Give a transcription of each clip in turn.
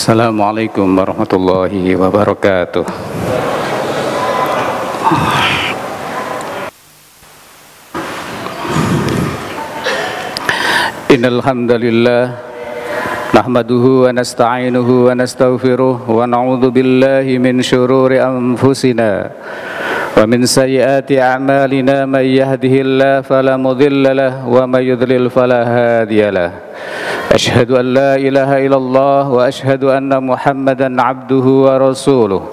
Assalamualaikum warahmatullahi wabarakatuh. Innal hamdalillah nahmaduhu wa nasta'inuhu wa nastaghfiruh wa na'udzu billahi min shururi anfusina wa min sayyiati a'malina may yahdihillahu fala mudilla lahu wa may yudlil fala hadiya lahu. Asyhadu an la ilaha illallah wa asyhadu anna Muhammadan abduhu wa rasuluh.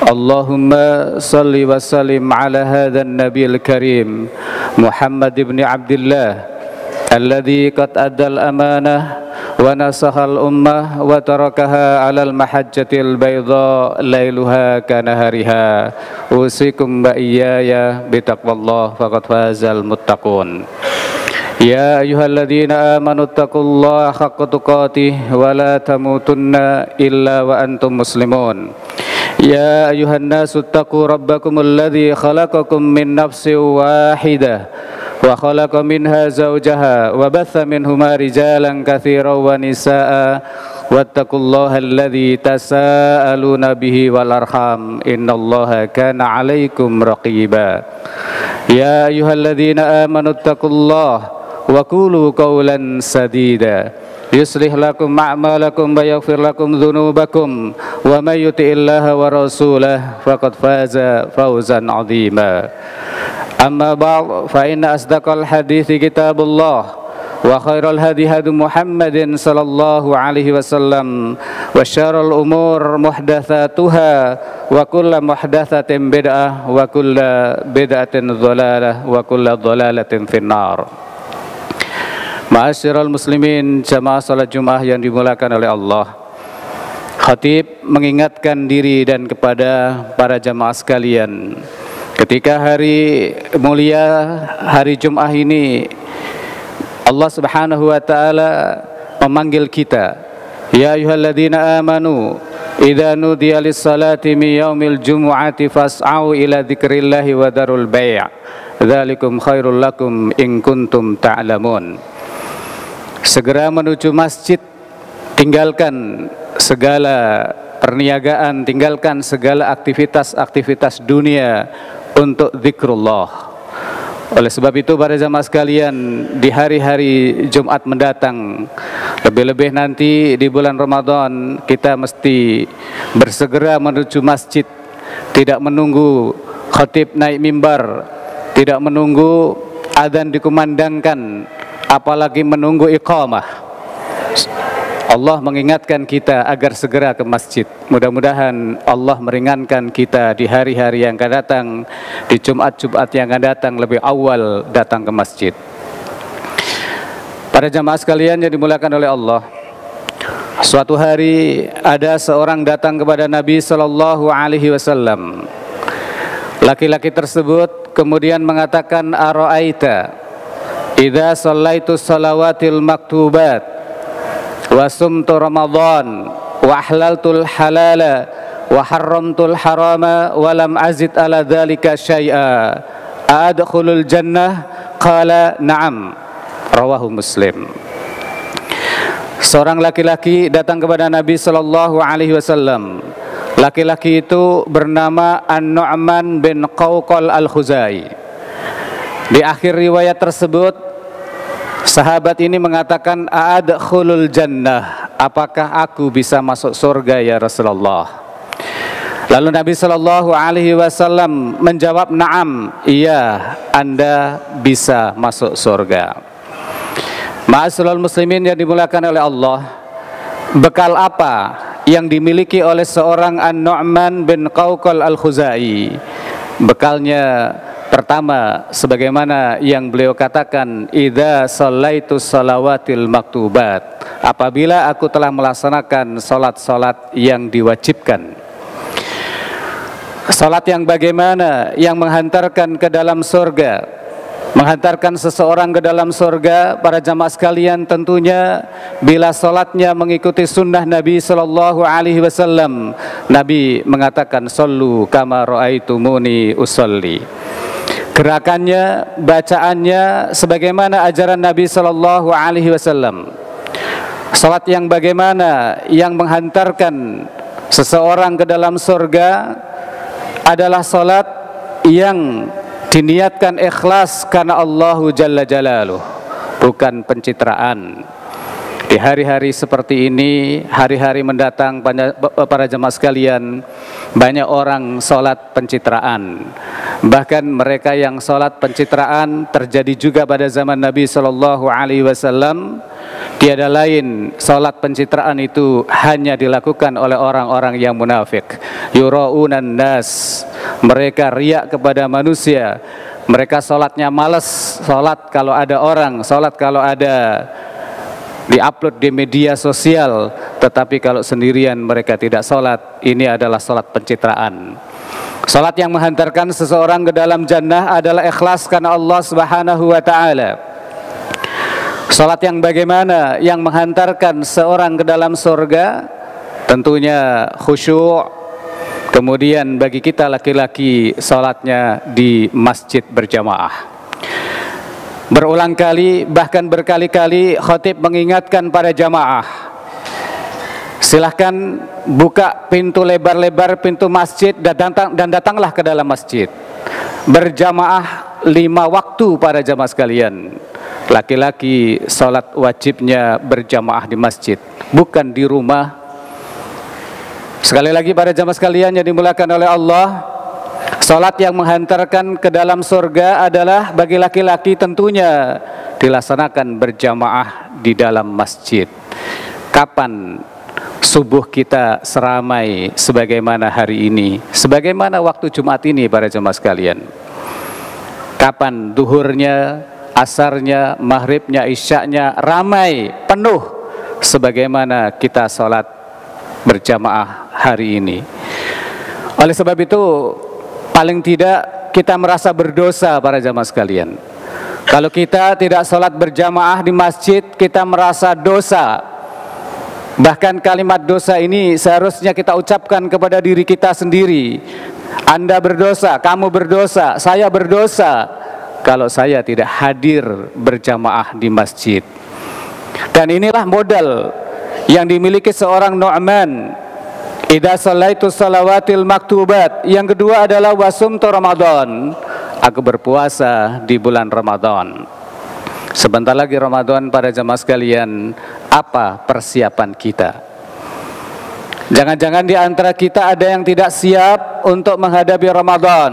Allahumma salli wa sallim ala hadzal nabiyil karim Muhammad ibn Abdullah alladzi qad addal amanah wa nasahal ummah wa tarakaha alal mahajjatil bayda lailuha kanahariha. Usikum wa iyaya bitaqwallah faqad fazal muttaqun. Ya ayyuhalladzina amanu taqullaha haqqa tuqatih wa la tamutunna illa wa antum muslimun. Ya ayyuhan nasu taqu rabbakumul ladzi khalaqakum min nafsin wahidah wa khalaqa minha zawjaha wa batha minhuma rijalan katsiran wa nisaa'a wattaqullaha alladzi tasaaluna bihi wal arham innallaha kana 'alaikum raqiba. Ya ayyuhalladzina amanu taqullaha wa qulu qawlan sadida yuslih lakum a'malakum wa yaghfir lakum dhunubakum wa may yuti'illaha wa rasulahu faqad faza fawzan 'azima. Amma ba'd fa inna asdaqal hadithi kitabullah wa khairal hadi hadi Muhammadin sallallahu alaihi wasallam wa syarrul umur muhdatsatuha wa kullu muhdatsatin bid'ah wa kullu bid'atin dhalalah wa kullu dhalalatin finnar. Ma'asyiral muslimin, jamaah salat Jumat yang dimuliakan oleh Allah. Khatib mengingatkan diri dan kepada para jamaah sekalian, ketika hari mulia hari Jumat ini Allah Subhanahu wa taala memanggil kita, ya ayyuhalladzina amanu idza nudiya lis-salati min yaumil jumu'ati fas'au ila dzikrillahi wa darul bai'. Dzalikum khairul lakum in kuntum ta'lamun. Segera menuju masjid, tinggalkan segala perniagaan, tinggalkan segala aktivitas-aktivitas dunia untuk zikrullah. Oleh sebab itu para jamaah sekalian, di hari-hari Jumat mendatang, lebih-lebih nanti di bulan Ramadan, kita mesti bersegera menuju masjid, tidak menunggu khatib naik mimbar, tidak menunggu adzan dikumandangkan, apalagi menunggu iqamah. Allah mengingatkan kita agar segera ke masjid. Mudah-mudahan Allah meringankan kita di hari-hari yang akan datang, di Jumat-Jumat yang akan datang, lebih awal datang ke masjid. Para jamaah sekalian yang dimuliakan oleh Allah, suatu hari ada seorang datang kepada Nabi sallallahu alaihi wasallam. Laki-laki tersebut kemudian mengatakan, ara'aita idza shallaitu shalawatil maktubat wa sumtu ramadhan wa ahlaltul halala wa harramtul harama wa lam azid ala dzalika syai'a adkhulul jannah qala na'am. Rawahu Muslim. Seorang laki-laki datang kepada Nabi sallallahu alaihi wasallam. Laki-laki itu bernama An-Nu'man bin Qawqal Al-Khuzai. Di akhir riwayat tersebut, sahabat ini mengatakan, adkhulul jannah, apakah aku bisa masuk surga ya Rasulullah? Lalu Nabi sallallahu alaihi wasallam menjawab, na'am, iya, Anda bisa masuk surga. Ma'asyiral muslimin yang dimuliakan oleh Allah, bekal apa yang dimiliki oleh seorang An-Nu'man bin Qawqal Al-Khuzai? Bekalnya pertama, sebagaimana yang beliau katakan, idza shallaitu shalawatil maktubat, apabila aku telah melaksanakan salat-salat yang diwajibkan. Salat yang bagaimana? Yang menghantarkan ke dalam surga, menghantarkan seseorang ke dalam surga. Para jamaah sekalian, tentunya bila salatnya mengikuti sunnah Nabi sallallahu alaihi wasallam. Nabi mengatakan, sallu kama ra'aitumuni usolli. Gerakannya, bacaannya sebagaimana ajaran Nabi sallallahu alaihi wasallam. Salat yang bagaimana yang menghantarkan seseorang ke dalam surga adalah salat yang diniatkan ikhlas karena Allahu Jalla Jalaluh, bukan pencitraan. Di hari-hari seperti ini, hari-hari mendatang, para jemaah sekalian, banyak orang sholat pencitraan. Bahkan mereka yang sholat pencitraan terjadi juga pada zaman Nabi SAW. Tiada lain, sholat pencitraan itu hanya dilakukan oleh orang-orang yang munafik. Yura'unan nas, mereka riak kepada manusia. Mereka sholatnya malas, sholat kalau ada orang, sholat kalau ada diupload di media sosial, tetapi kalau sendirian mereka tidak sholat. Ini adalah sholat pencitraan. Sholat yang menghantarkan seseorang ke dalam jannah adalah ikhlas karena Allah Subhanahu wa ta'ala. Sholat yang bagaimana yang menghantarkan seorang ke dalam surga? Tentunya khusyuk. Kemudian bagi kita laki-laki, sholatnya di masjid berjamaah. Berulang kali, bahkan berkali-kali khatib mengingatkan para jamaah, silahkan buka pintu lebar-lebar pintu masjid dan datanglah ke dalam masjid. Berjamaah 5 waktu para jamaah sekalian. Laki-laki sholat wajibnya berjamaah di masjid, bukan di rumah. Sekali lagi para jamaah sekalian yang dimuliakan oleh Allah, salat yang menghantarkan ke dalam surga adalah bagi laki-laki tentunya dilaksanakan berjamaah di dalam masjid. Kapan subuh kita seramai sebagaimana hari ini, sebagaimana waktu Jumat ini para jemaah sekalian? Kapan duhurnya, asarnya, maghribnya, isyaknya ramai, penuh sebagaimana kita salat berjamaah hari ini? Oleh sebab itu, paling tidak kita merasa berdosa para jamaah sekalian. Kalau kita tidak sholat berjamaah di masjid, kita merasa dosa. Bahkan kalimat dosa ini seharusnya kita ucapkan kepada diri kita sendiri. Anda berdosa, kamu berdosa, saya berdosa kalau saya tidak hadir berjamaah di masjid. Dan inilah modal yang dimiliki seorang Nu'man. Idza shallaitu shalawatil maktubat. Yang kedua adalah wasumtu Ramadan. Aku berpuasa di bulan Ramadan. Sebentar lagi Ramadan para jamaah sekalian. Apa persiapan kita? Jangan-jangan di antara kita ada yang tidak siap untuk menghadapi Ramadan.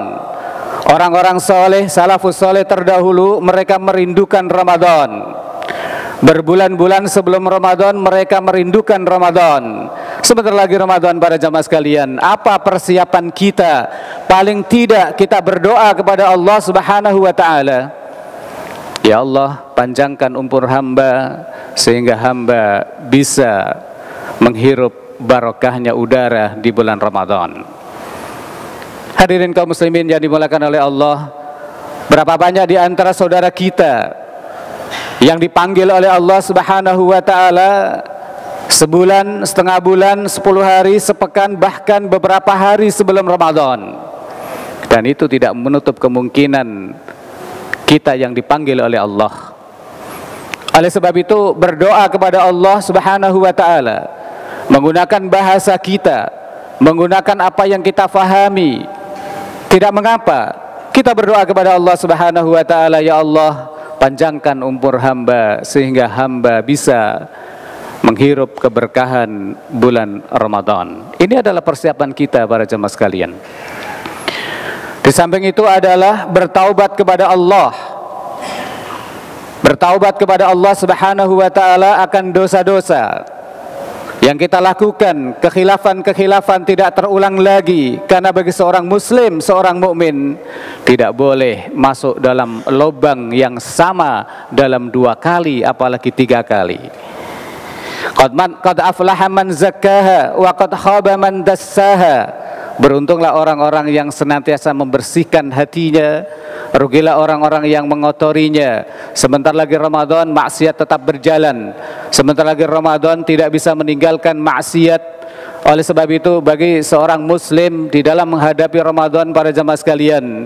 Orang-orang soleh, salafus soleh terdahulu, mereka merindukan Ramadan. Berbulan-bulan sebelum Ramadan mereka merindukan Ramadan. Sebentar lagi Ramadan para jamaah sekalian. Apa persiapan kita? Paling tidak kita berdoa kepada Allah Subhanahu wa ta'ala, ya Allah, panjangkan umur hamba sehingga hamba bisa menghirup barokahnya udara di bulan Ramadan. Hadirin kaum muslimin yang dimuliakan oleh Allah, berapa banyak di antara saudara kita yang dipanggil oleh Allah Subhanahu wa ta'ala sebulan, setengah bulan, 10 hari, sepekan, bahkan beberapa hari sebelum Ramadan. Dan itu tidak menutup kemungkinan kita yang dipanggil oleh Allah. Oleh sebab itu berdoa kepada Allah Subhanahu wa ta'ala menggunakan bahasa kita, menggunakan apa yang kita fahami. Tidak mengapa kita berdoa kepada Allah Subhanahu wa ta'ala, ya Allah, panjangkan umur hamba sehingga hamba bisa menghirup keberkahan bulan Ramadan. Ini adalah persiapan kita para jemaah sekalian. Di samping itu adalah bertaubat kepada Allah. Bertaubat kepada Allah Subhanahu wa ta'ala akan dosa-dosa yang kita lakukan, kekhilafan-kekhilafan tidak terulang lagi. Karena bagi seorang muslim, seorang mukmin tidak boleh masuk dalam lubang yang sama dalam 2 kali, apalagi 3 kali. Qad aflaha man zakkaha wa qad khaba man dassaha. Beruntunglah orang-orang yang senantiasa membersihkan hatinya, rugilah orang-orang yang mengotorinya. Sebentar lagi Ramadan, maksiat tetap berjalan. Sebentar lagi Ramadan tidak bisa meninggalkan maksiat. Oleh sebab itu bagi seorang muslim di dalam menghadapi Ramadan para jemaah sekalian,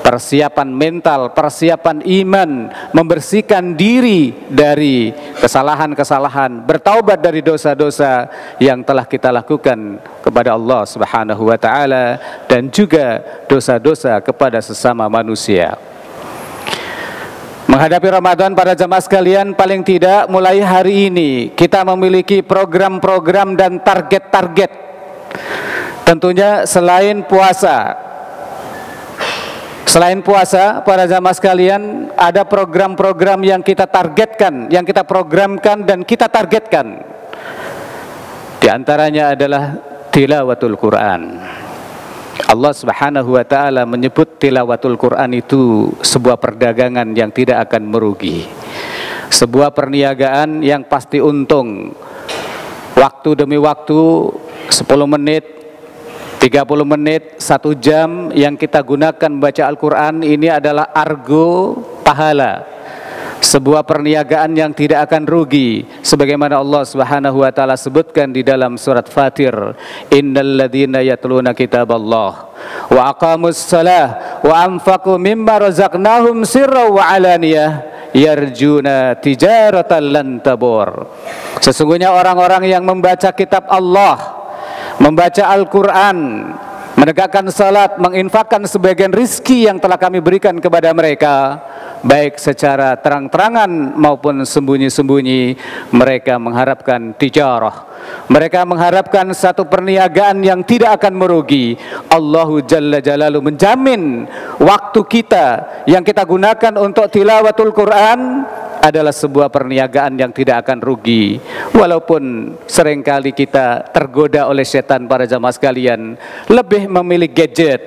persiapan mental, persiapan iman, membersihkan diri dari kesalahan-kesalahan, bertaubat dari dosa-dosa yang telah kita lakukan kepada Allah Subhanahu wa taala dan juga dosa-dosa kepada sesama manusia. Menghadapi Ramadan para jamaah sekalian, paling tidak mulai hari ini kita memiliki program-program dan target-target. Tentunya selain puasa, para jamaah sekalian, ada program-program yang kita targetkan, yang kita programkan dan kita targetkan. Di antaranya adalah tilawatul Quran. Allah Subhanahu wa taala menyebut tilawatul Quran itu sebuah perdagangan yang tidak akan merugi. Sebuah perniagaan yang pasti untung. Waktu demi waktu, 10 menit, 30 menit, 1 jam yang kita gunakan membaca Al-Quran ini adalah argo pahala. Sebuah perniagaan yang tidak akan rugi, sebagaimana Allah Subhanahu wa taala sebutkan di dalam surat Fatir, innal ladzina yatluna kitaballah wa aqamus shalah wa anfaqu mimma razaqnahum sirran wa alaniyah yarjuna tijaratan lan tabur. Sesungguhnya orang-orang yang membaca kitab Allah, membaca Al-Quran, menegakkan salat, menginfakkan sebagian rizki yang telah kami berikan kepada mereka, baik secara terang-terangan maupun sembunyi-sembunyi, mereka mengharapkan tijarah. Mereka mengharapkan satu perniagaan yang tidak akan merugi. Allahu Jalla Jalaluhu menjamin waktu kita yang kita gunakan untuk tilawatul Quran adalah sebuah perniagaan yang tidak akan rugi. Walaupun seringkali kita tergoda oleh setan para jamaah sekalian, lebih memilih gadget,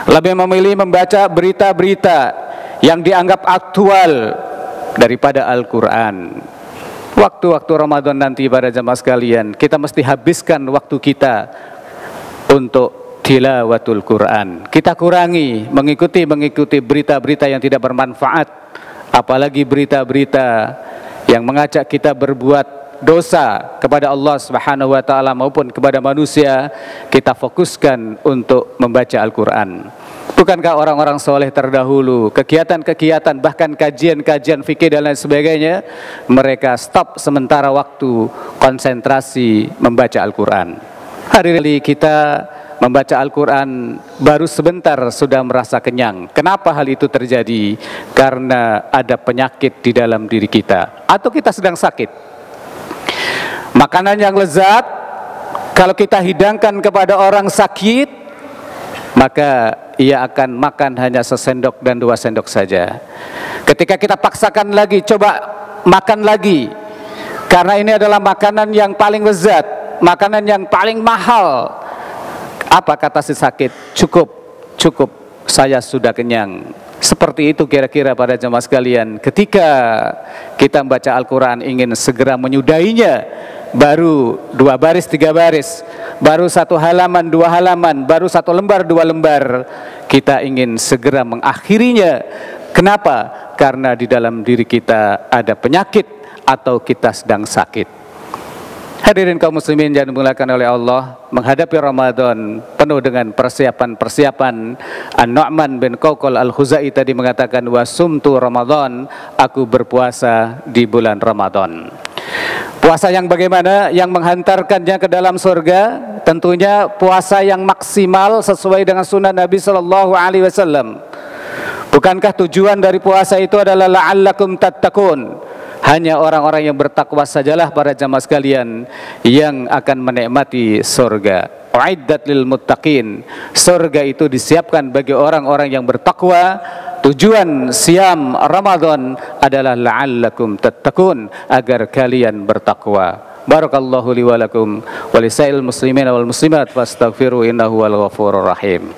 lebih memilih membaca berita-berita yang dianggap aktual daripada Al-Quran. Waktu-waktu Ramadan nanti para jamaah sekalian, kita mesti habiskan waktu kita untuk tilawatul Quran. Kita kurangi mengikuti berita-berita yang tidak bermanfaat, apalagi berita-berita yang mengajak kita berbuat dosa kepada Allah Subhanahu wa taala maupun kepada manusia. Kita fokuskan untuk membaca Al-Quran. Bukankah orang-orang soleh terdahulu, kegiatan-kegiatan bahkan kajian-kajian fikih dan lain sebagainya, mereka stop sementara waktu, konsentrasi membaca Al-Quran. Hari ini kita membaca Al-Quran baru sebentar sudah merasa kenyang. Kenapa hal itu terjadi? Karena ada penyakit di dalam diri kita, atau kita sedang sakit. Makanan yang lezat, kalau kita hidangkan kepada orang sakit, maka ia akan makan hanya sesendok dan 2 sendok saja. Ketika kita paksakan lagi, coba makan lagi, karena ini adalah makanan yang paling lezat, makanan yang paling mahal. Apa kata si sakit? Cukup, saya sudah kenyang. Seperti itu kira-kira pada jemaah sekalian. Ketika kita membaca Al-Quran ingin segera menyudahinya, baru 2 baris 3 baris, baru 1 halaman 2 halaman, baru 1 lembar 2 lembar, kita ingin segera mengakhirinya. Kenapa? Karena di dalam diri kita ada penyakit atau kita sedang sakit. Hadirin kaum muslimin yang dimuliakan oleh Allah, menghadapi Ramadan penuh dengan persiapan-persiapan. An-Nu'man bin Qawqal Al-Khuzai tadi mengatakan, wasumtu Ramadan, aku berpuasa di bulan Ramadan. Puasa yang bagaimana? Yang menghantarkannya ke dalam surga? Tentunya puasa yang maksimal sesuai dengan sunnah Nabi Sallallahu Alaihi Wasallam. Bukankah tujuan dari puasa itu adalah la'allakum tattaqun? Hanya orang-orang yang bertakwa sajalah para jamaah sekalian yang akan menikmati surga. Uiddat lil muttaqin. Surga itu disiapkan bagi orang-orang yang bertakwa. Tujuan siam Ramadan adalah la'allakum tattaqun, agar kalian bertakwa. Barakallahu li wa lakum wa lisail muslimin wal muslimat fastaghfiru innahu wal ghafurur rahim.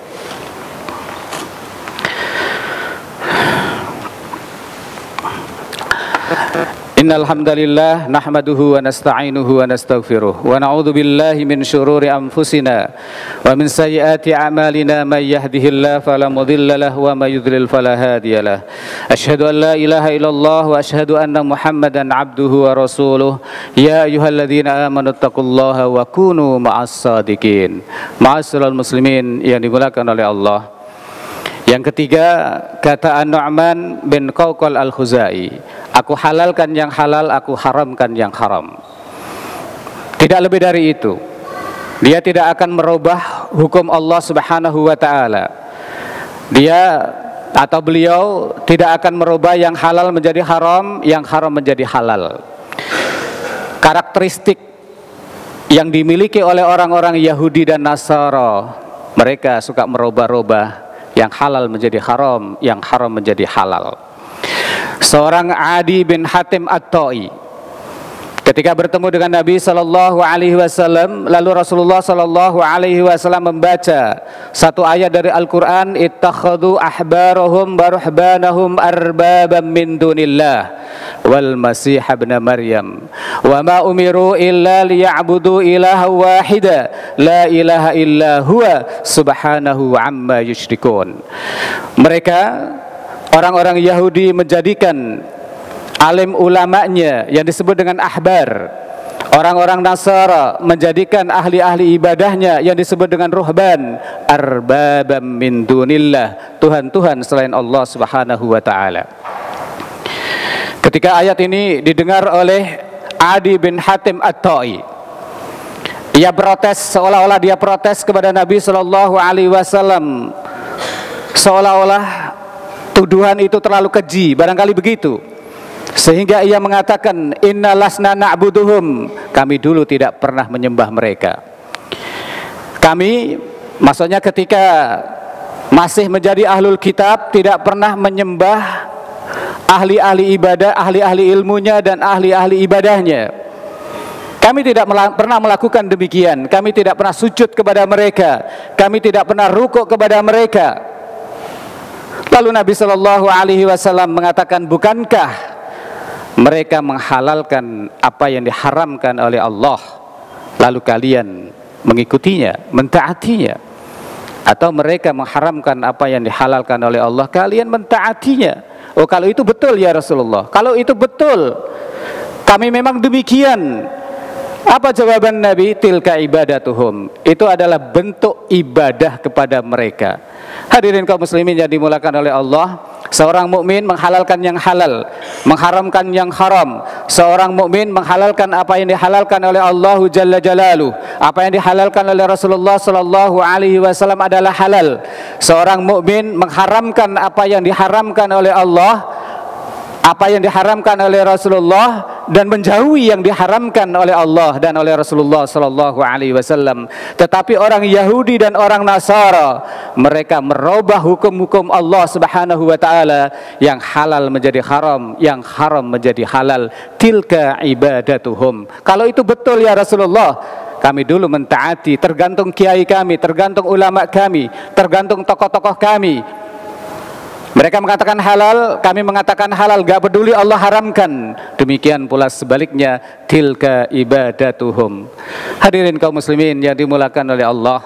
Innal hamdalillah nahmaduhu wa nasta'inuhu wa nastaghfiruh wa na'udzu billahi min shururi anfusina wa min sayyiati a'malina may yahdihillahu fala mudilla lahu wa may yudlil fala hadiyalah. Asyhadu an la ilaha illallah wa asyhadu anna Muhammadan 'abduhu wa rasuluh. Ya ayyuhalladzina amanu taqullaha wa kunu ma'as shadiqin. Ma'asyiral muslimin yang dimuliakan oleh Allah, Yang ketiga, kata An-Nu'man bin Qawqal Al-Khuzai, aku halalkan yang halal, aku haramkan yang haram. Tidak lebih dari itu. Dia tidak akan merubah hukum Allah Subhanahu wa ta'ala. Dia atau beliau tidak akan merubah yang halal menjadi haram, yang haram menjadi halal. Karakteristik yang dimiliki oleh orang-orang Yahudi dan Nasara, mereka suka merubah-rubah yang halal menjadi haram, yang haram menjadi halal. Seorang Adi bin Hatim At-Ta'i ketika bertemu dengan Nabi sallallahu alaihi wasallam, lalu Rasulullah sallallahu alaihi wasallam membaca satu ayat dari Al-Qur'an, ittakhadhu ahbarahum wa ruhbanahum arbaban min dunillah wal masih ibn Maryam wa ma umiru illa liya'budu ilaha wahida la ilaha illa huwa subhanahu amma yusyrikun. Mereka orang-orang Yahudi menjadikan alim ulamanya yang disebut dengan ahbar, orang-orang Nasara menjadikan ahli-ahli ibadahnya yang disebut dengan ruhban arbabam min dunillah, Tuhan-Tuhan selain Allah Subhanahu wa ta'ala. Ketika ayat ini didengar oleh Adi bin Hatim At-Ta'i, ia protes, seolah-olah dia protes kepada Nabi sallallahu alaihi wasallam, seolah-olah tuduhan itu terlalu keji, barangkali begitu. Sehingga ia mengatakan, inna lasna na'buduhum, kami dulu tidak pernah menyembah mereka. Kami, maksudnya ketika masih menjadi ahlul kitab, tidak pernah menyembah ahli-ahli ibadah, ahli-ahli ilmunya dan ahli-ahli ibadahnya. Kami tidak pernah melakukan demikian. Kami tidak pernah sujud kepada mereka. Kami tidak pernah rukuk kepada mereka. Lalu Nabi Shallallahu Alaihi Wasallam mengatakan, bukankah mereka menghalalkan apa yang diharamkan oleh Allah, lalu kalian mengikutinya, mentaatinya? Atau mereka mengharamkan apa yang dihalalkan oleh Allah, kalian mentaatinya? Oh, kalau itu betul ya Rasulullah, kalau itu betul, kami memang demikian. Apa jawaban Nabi? Tilka ibadatuhum, itu adalah bentuk ibadah kepada mereka. Hadirin kaum muslimin yang dimuliakan oleh Allah, seorang mukmin menghalalkan yang halal, mengharamkan yang haram. Seorang mukmin menghalalkan apa yang dihalalkan oleh Allah Jalla Jalaluh, apa yang dihalalkan oleh Rasulullah sallallahu alaihi wasallam adalah halal. Seorang mukmin mengharamkan apa yang diharamkan oleh Allah, apa yang diharamkan oleh Rasulullah, dan menjauhi yang diharamkan oleh Allah dan oleh Rasulullah sallallahu alaihi wasallam. Tetapi orang Yahudi dan orang Nasara, mereka merubah hukum-hukum Allah Subhanahu wa taala, yang halal menjadi haram, yang haram menjadi halal. Tilka ibadatuhum. Kalau itu betul ya Rasulullah, kami dulu mentaati, tergantung kiai kami, tergantung ulama kami, tergantung tokoh-tokoh kami. Mereka mengatakan halal, kami mengatakan halal, gak peduli Allah haramkan. Demikian pula sebaliknya, tilka ibadatuhum. Hadirin kaum muslimin yang dimuliakan oleh Allah,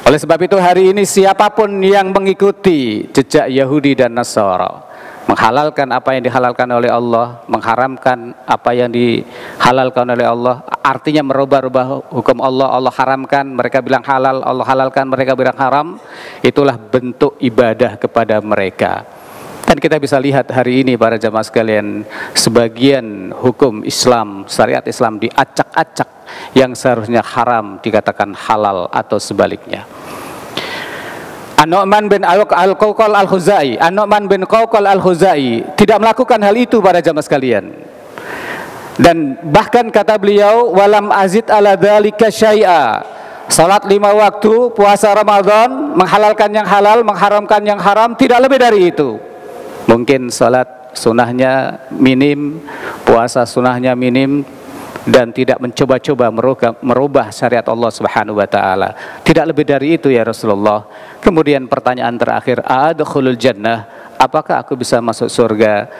oleh sebab itu hari ini siapapun yang mengikuti jejak Yahudi dan Nasara, menghalalkan apa yang dihalalkan oleh Allah, mengharamkan apa yang dihalalkan oleh Allah, artinya merubah-rubah hukum Allah. Allah haramkan, mereka bilang halal. Allah halalkan, mereka bilang haram. Itulah bentuk ibadah kepada mereka. Dan kita bisa lihat hari ini para jamaah sekalian, sebagian hukum Islam, syariat Islam diacak-acak, yang seharusnya haram dikatakan halal atau sebaliknya. An-Nu'man bin Qawqal Al-Khuzai, An-Nu'man bin Qawqal Al-Khuzai tidak melakukan hal itu para jamaah sekalian. Dan bahkan kata beliau, walam azid ala dzalika syai'a. Salat 5 waktu, puasa Ramadan, menghalalkan yang halal, mengharamkan yang haram, tidak lebih dari itu. Mungkin salat sunahnya minim, puasa sunahnya minim, dan tidak mencoba-coba merubah syariat Allah Subhanahu wa taala. Tidak lebih dari itu ya Rasulullah. Kemudian pertanyaan terakhir, adkhulul jannah, apakah aku bisa masuk surga?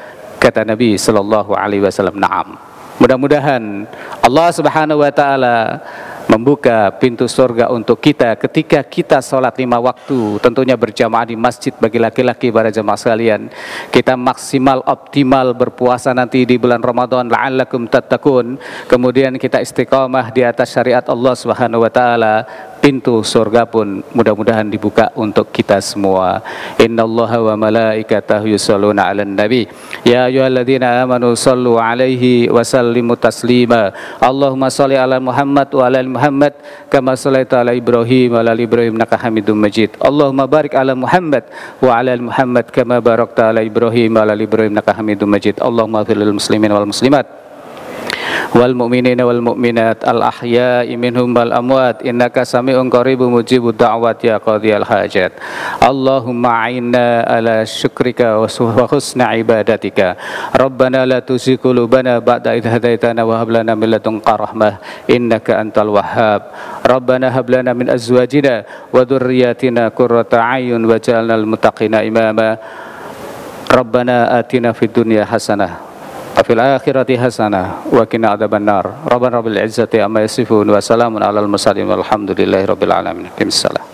Kata Nabi sallallahu alaihi wasallam, na'am. Mudah-mudahan Allah Subhanahu wa taala membuka pintu surga untuk kita ketika kita sholat 5 waktu, tentunya berjamaah di masjid bagi laki-laki para jamaah sekalian. Kita maksimal optimal berpuasa nanti di bulan Ramadan, la'allakum tattaqun. Kemudian kita istiqamah di atas syariat Allah Subhanahu wa taala. pintu surga pun mudah-mudahan dibuka untuk kita semua. Innallaha wa malaikatahu yusholluna 'alan nabi ya ayyuhalladzina amanu shallu 'alaihi wa sallimu taslima. Allahumma shalli 'ala Muhammad wa 'ala ali Muhammad kama shallaita 'ala Ibrahim wa 'ala ali Ibrahim innaka Hamidum Majid. Allahumma barik 'ala Muhammad wa 'ala ali Muhammad kama barakta 'ala Ibrahim wa 'ala ali Ibrahim innaka Hamidum Majid. Allahumma ighfir lil muslimin wal muslimat wal mu'minina wal mu'minat al ahya'i minhum wal amwat innaka sami'un qaribun mujibud da'wat ya qadhiyal hajat. Allahumma a'inna ala syukrika wa husna ibadatika. Rabbana la tuzigh qulubana ba'da idh hadaitana wa hab lana min ladunka rahmah innaka antal wahhab. Rabbana hab lana min azwajina wa dhurriyyatina qurrata a'yun waj'alna lil muttaqina imama. Rabbana atina fid dunya hasanah afil akhirati hasanah wa qina adzabannar. Rabbana rabbil izzati amma yasifun wa salamun alal mursalin walhamdulillahi rabbil alamin. Bismillah.